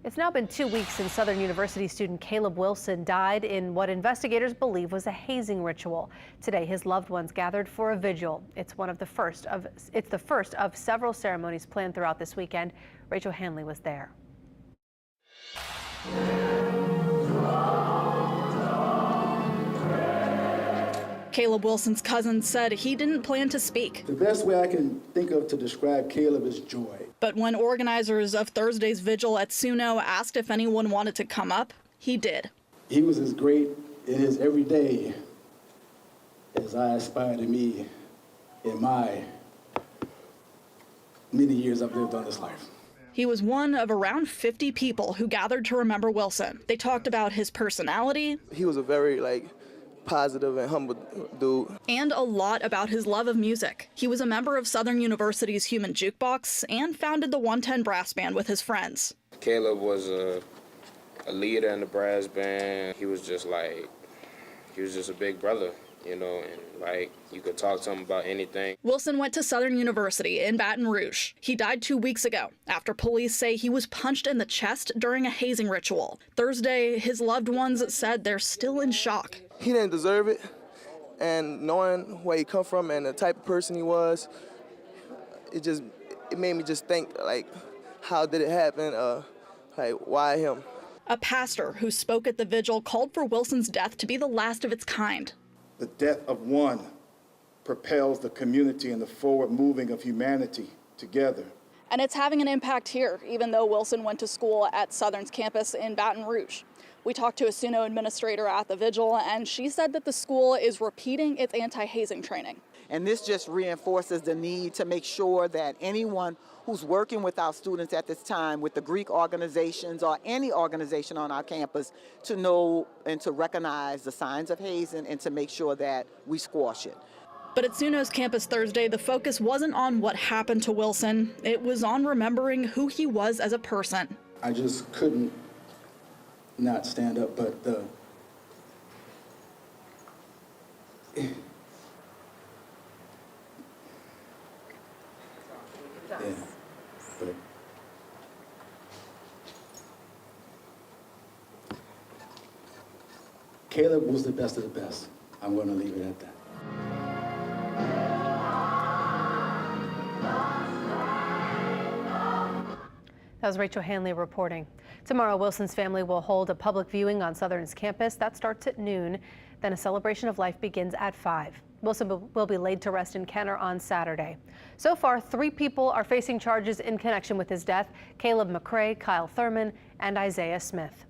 It's now been 2 weeks since Southern University student Caleb Wilson died in what investigators believe was a hazing ritual. Today, his loved ones gathered for a vigil. It's the first of several ceremonies planned throughout this weekend. Rachel Hanley was there. Caleb Wilson's cousin said he didn't plan to speak. The best way I can think of to describe Caleb is joy. But when organizers of Thursday's vigil at SUNO asked if anyone wanted to come up, he did. He was as great in his everyday as I aspire to be in my many years I've lived on this life. He was one of around 50 people who gathered to remember Wilson. They talked about his personality. He was a very positive and humble dude. And a lot about his love of music. He was a member of Southern University's Human Jukebox and founded the 110 brass band with his friends. Caleb was a leader in the brass band. He was just a big brother, you know, and you could talk to him about anything. Wilson went to Southern University in Baton Rouge. He died 2 weeks ago after police say he was punched in the chest during a hazing ritual. Thursday, his loved ones said they're still in shock. He didn't deserve it, and knowing where he come from and the type of person he was, it made me just think, how did it happen? Why him? A pastor who spoke at the vigil called for Wilson's death to be the last of its kind. The death of one propels the community and the forward moving of humanity together. And it's having an impact here, even though Wilson went to school at Southern's campus in Baton Rouge. We talked to a SUNO administrator at the vigil, and she said that the school is repeating its anti-hazing training. And this just reinforces the need to make sure that anyone who's working with our students at this time, with the Greek organizations or any organization on our campus, to know and to recognize the signs of hazing and to make sure that we squash it. But at SUNO's campus Thursday, the focus wasn't on what happened to Wilson. It was on remembering who he was as a person. I just couldn't not stand up, but but Caleb was the best of the best. I'm going to leave it at that. That was Rachel Hanley reporting. Tomorrow, Wilson's family will hold a public viewing on Southern's campus. That starts at noon. Then a celebration of life begins at 5. Wilson will be laid to rest in Kenner on Saturday. So far, 3 people are facing charges in connection with his death: Caleb McCrae, Kyle Thurman, and Isaiah Smith.